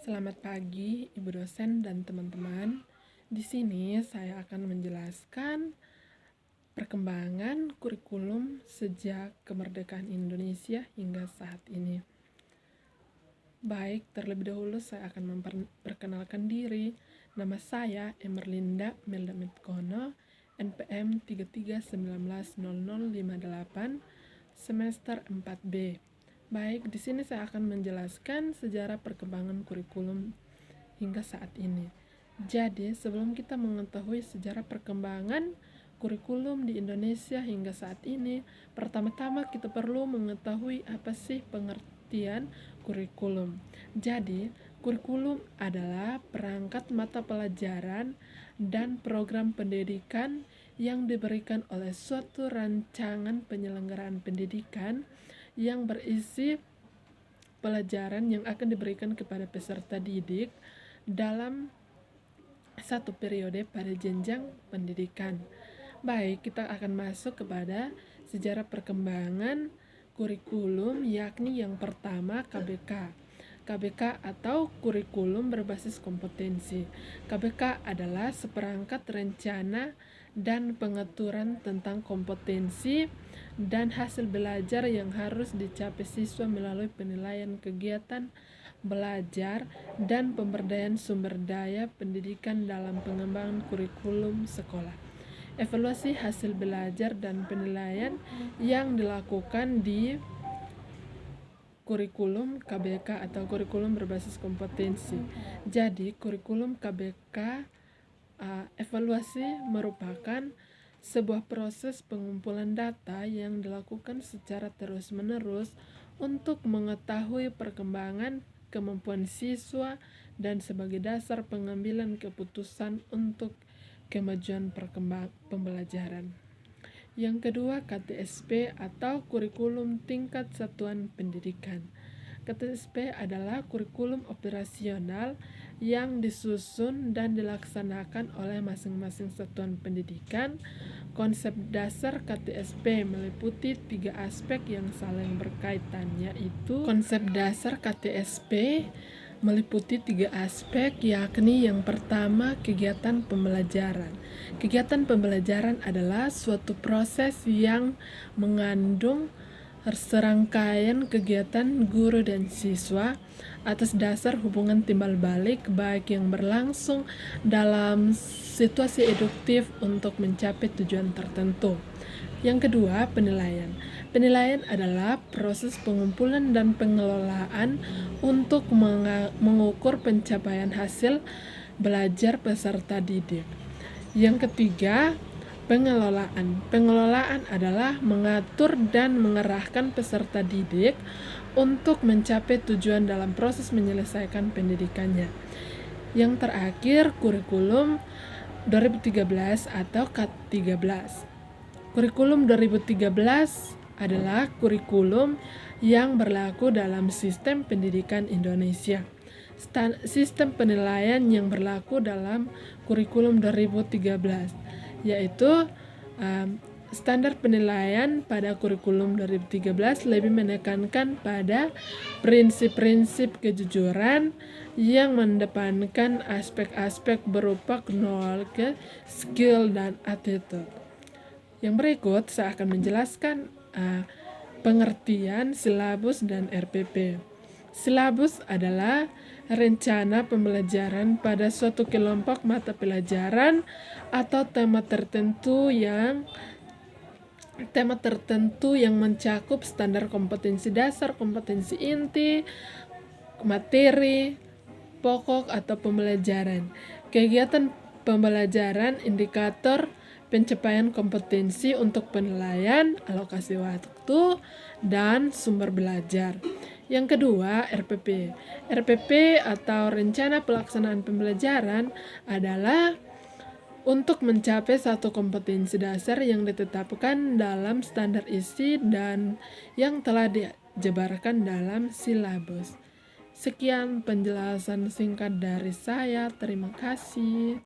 Selamat pagi, Ibu dosen dan teman-teman. Di sini saya akan menjelaskan perkembangan kurikulum sejak kemerdekaan Indonesia hingga saat ini. Baik, terlebih dahulu saya akan memperkenalkan diri. Nama saya Emerlinda Melda Mitkono, NPM 33190058, semester 4B. Baik, di sini saya akan menjelaskan sejarah perkembangan kurikulum hingga saat ini. Jadi, sebelum kita mengetahui sejarah perkembangan kurikulum di Indonesia hingga saat ini, pertama-tama kita perlu mengetahui apa sih pengertian kurikulum. Jadi, kurikulum adalah perangkat mata pelajaran dan program pendidikan yang diberikan oleh suatu rancangan penyelenggaraan pendidikan yang berisi pelajaran yang akan diberikan kepada peserta didik dalam satu periode pada jenjang pendidikan. Baik, kita akan masuk kepada sejarah perkembangan kurikulum, yakni yang pertama KBK. KBK atau kurikulum berbasis kompetensi. KBK adalah seperangkat rencana dan pengaturan tentang kompetensi dan hasil belajar yang harus dicapai siswa melalui penilaian kegiatan belajar dan pemberdayaan sumber daya pendidikan dalam pengembangan kurikulum sekolah. Evaluasi hasil belajar dan penilaian yang dilakukan di kurikulum KBK atau kurikulum berbasis kompetensi. Jadi, kurikulum KBK evaluasi merupakan sebuah proses pengumpulan data yang dilakukan secara terus-menerus untuk mengetahui perkembangan kemampuan siswa dan sebagai dasar pengambilan keputusan untuk kemajuan pembelajaran. Yang kedua, KTSP atau kurikulum tingkat satuan pendidikan. KTSP adalah kurikulum operasional yang disusun dan dilaksanakan oleh masing-masing satuan pendidikan. Konsep dasar KTSP meliputi 3 aspek yang saling berkaitan, yaitu konsep dasar KTSP meliputi 3 aspek, yakni yang pertama kegiatan pembelajaran. Kegiatan pembelajaran adalah suatu proses yang mengandung serangkaian kegiatan guru dan siswa atas dasar hubungan timbal balik baik yang berlangsung dalam situasi eduktif untuk mencapai tujuan tertentu. Yang kedua, penilaian. Penilaian adalah proses pengumpulan dan pengelolaan untuk mengukur pencapaian hasil belajar peserta didik. Yang ketiga, pengelolaan. Pengelolaan adalah mengatur dan mengarahkan peserta didik untuk mencapai tujuan dalam proses menyelesaikan pendidikannya. Yang terakhir, kurikulum 2013 atau KAT13. Kurikulum 2013 adalah kurikulum yang berlaku dalam sistem pendidikan Indonesia. Sistem penilaian yang berlaku dalam kurikulum 2013 yaitu standar penilaian pada kurikulum 2013 lebih menekankan pada prinsip-prinsip kejujuran yang mengedepankan aspek-aspek berupa knowledge, skill, dan attitude. Yang berikut saya akan menjelaskan pengertian silabus dan RPP. Silabus adalah rencana pembelajaran pada suatu kelompok mata pelajaran atau tema tertentu yang mencakup standar kompetensi dasar, kompetensi inti, materi pokok atau pembelajaran. Kegiatan pembelajaran, indikator pencapaian kompetensi untuk penilaian, alokasi waktu, dan sumber belajar. Yang kedua, RPP. RPP atau Rencana Pelaksanaan Pembelajaran adalah untuk mencapai satu kompetensi dasar yang ditetapkan dalam standar isi dan yang telah dijabarkan dalam silabus. Sekian penjelasan singkat dari saya. Terima kasih.